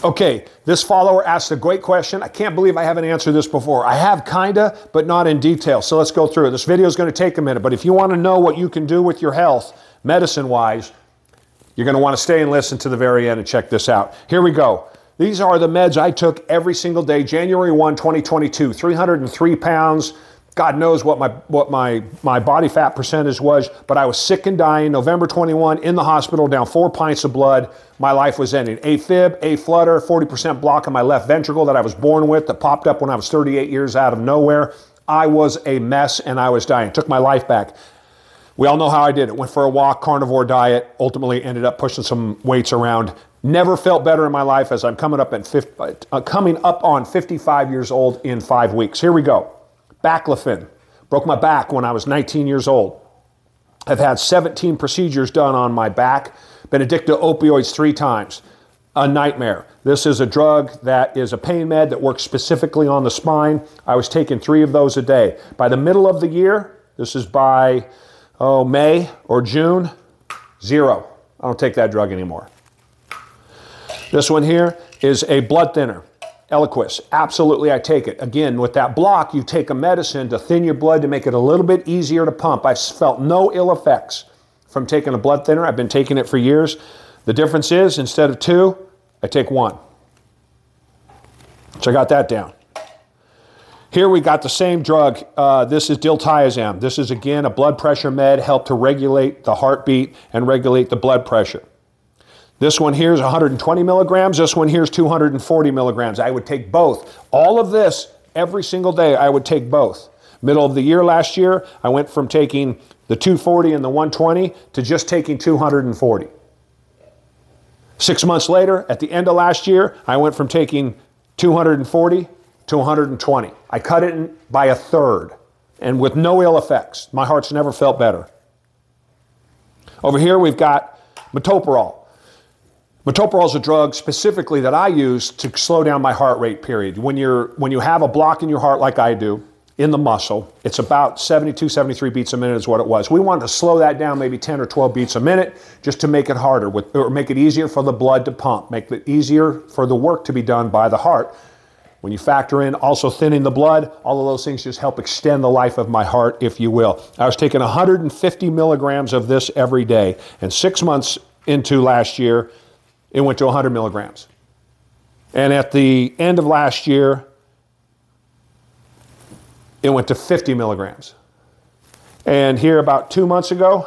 Okay, this follower asked a great question. I can't believe I haven't answered this before. I have kinda, but not in detail. So let's go through it. This video is going to take a minute, but if you want to know what you can do with your health, medicine-wise, you're going to want to stay and listen to the very end and check this out. Here we go. These are the meds I took every single day. January 1, 2022, 303 pounds. God knows what my body fat percentage was, but I was sick and dying. November 21, in the hospital, down 4 pints of blood. My life was ending. AFib, A-flutter, 40% block in my left ventricle that I was born with that popped up when I was 38 years out of nowhere. I was a mess and I was dying. Took my life back. We all know how I did it. Went for a walk, carnivore diet, ultimately ended up pushing some weights around. Never felt better in my life as I'm coming up on 55 years old in 5 weeks. Here we go. Baclofen. Broke my back when I was 19 years old. I've had 17 procedures done on my back. Been addicted to opioids 3 times. A nightmare. This is a drug that is a pain med that works specifically on the spine. I was taking 3 of those a day. By the middle of the year, this is by May or June, 0. I don't take that drug anymore. This one here is a blood thinner. Eliquis, absolutely I take it. Again, with that block, you take a medicine to thin your blood to make it a little bit easier to pump. I felt no ill effects from taking a blood thinner. I've been taking it for years. The difference is, instead of 2, I take 1. So I got that down. Here we got the same drug. This is diltiazem. This is, again, a blood pressure med, help to regulate the heartbeat and regulate the blood pressure. This one here is 120 milligrams. This one here is 240 milligrams. I would take both. All of this, every single day, I would take both. Middle of the year last year, I went from taking the 240 and the 120 to just taking 240. 6 months later, at the end of last year, I went from taking 240 to 120. I cut it by 1/3 and with no ill effects. My heart's never felt better. Over here, we've got metoprolol. Metoprolol is a drug specifically that I use to slow down my heart rate, period. When you have a block in your heart like I do, in the muscle, it's about 72, 73 beats a minute is what it was. We wanted to slow that down maybe 10 or 12 beats a minute just to make it harder, or make it easier for the blood to pump, make it easier for the work to be done by the heart. When you factor in also thinning the blood, all of those things just help extend the life of my heart, if you will. I was taking 150 milligrams of this every day, and 6 months into last year, it went to 100 milligrams. And at the end of last year, it went to 50 milligrams. And here about 2 months ago,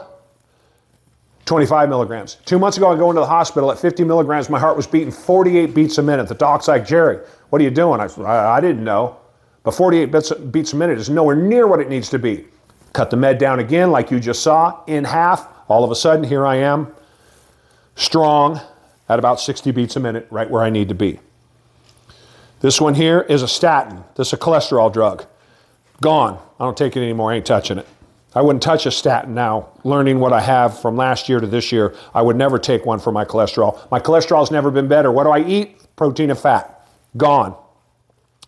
25 milligrams. 2 months ago, I go into the hospital at 50 milligrams. My heart was beating 48 beats a minute. The doc's like, "Jerry, what are you doing?" I said, I didn't know. But 48 beats a minute is nowhere near what it needs to be. Cut the med down again, like you just saw, in half. All of a sudden, here I am, strong, at about 60 beats a minute, right where I need to be. This one here is a statin. This is a cholesterol drug. Gone. I don't take it anymore. I ain't touching it. I wouldn't touch a statin now. Learning what I have from last year to this year, I would never take one for my cholesterol. My cholesterol's never been better. What do I eat? Protein and fat. Gone.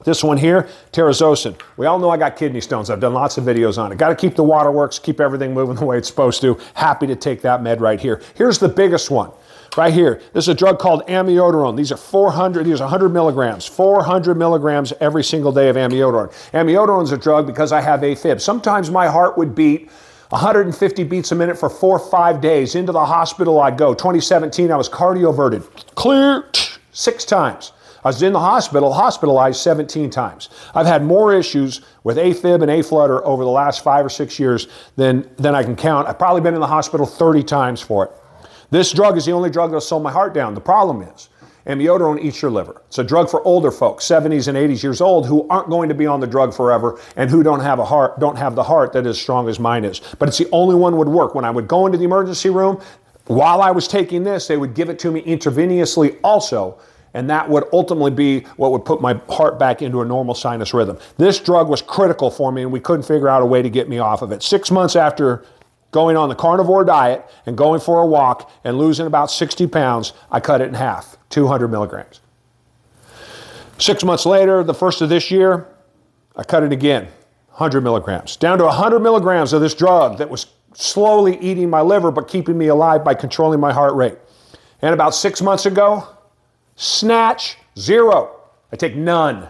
This one here, terazosin. We all know I got kidney stones. I've done lots of videos on it. Got to keep the waterworks, keep everything moving the way it's supposed to. Happy to take that med right here. Here's the biggest one. Right here, this is a drug called amiodarone. These are 100 milligrams. 400 milligrams every single day of amiodarone. Amiodarone is a drug because I have AFib. Sometimes my heart would beat 150 beats a minute for 4 or 5 days. Into the hospital I'd go. 2017, I was cardioverted. Clear 6 times. I was in the hospital, hospitalized 17 times. I've had more issues with AFib and A-flutter over the last 5 or 6 years than I can count. I've probably been in the hospital 30 times for it. This drug is the only drug that'll slow my heart down. The problem is, amiodarone eats your liver. It's a drug for older folks, 70s and 80s years old, who aren't going to be on the drug forever and who don't have the heart that is as strong as mine is. But it's the only one that would work. When I would go into the emergency room, while I was taking this, they would give it to me intravenously also, and that would ultimately be what would put my heart back into a normal sinus rhythm. This drug was critical for me, and we couldn't figure out a way to get me off of it. 6 months after going on the carnivore diet and going for a walk and losing about 60 pounds, I cut it in half, 200 milligrams. 6 months later, the first of this year, I cut it again, 100 milligrams. Down to 100 milligrams of this drug that was slowly eating my liver but keeping me alive by controlling my heart rate. And about 6 months ago, Snatch, 0. I take none.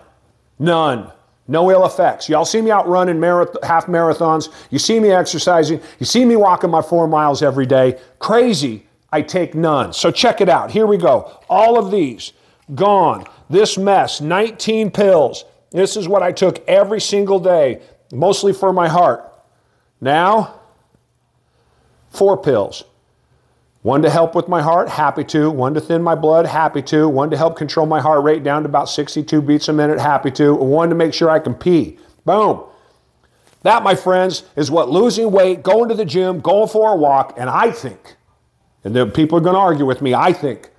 None. No ill effects. Y'all see me out running half marathons. You see me exercising. You see me walking my 4 miles every day. Crazy. I take none. So check it out. Here we go. All of these gone. This mess, 19 pills. This is what I took every single day, mostly for my heart. Now, 4 pills. 1 to help with my heart, happy to. 1 to thin my blood, happy to. 1 to help control my heart rate down to about 62 beats a minute, happy to. 1 to make sure I can pee. Boom. That, my friends, is what losing weight, going to the gym, going for a walk, and I think, and the people are going to argue with me, I think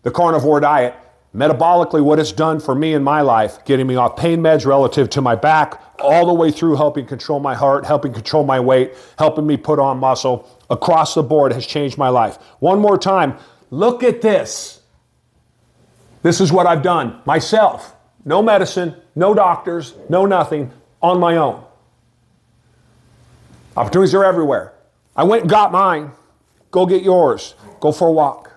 the carnivore diet, metabolically what it's done for me in my life, getting me off pain meds relative to my back, all the way through helping control my heart, helping control my weight, helping me put on muscle, across the board has changed my life. One more time, look at this. This is what I've done myself. No medicine, no doctors, no nothing, on my own. Opportunities are everywhere. I went and got mine. Go get yours. Go for a walk.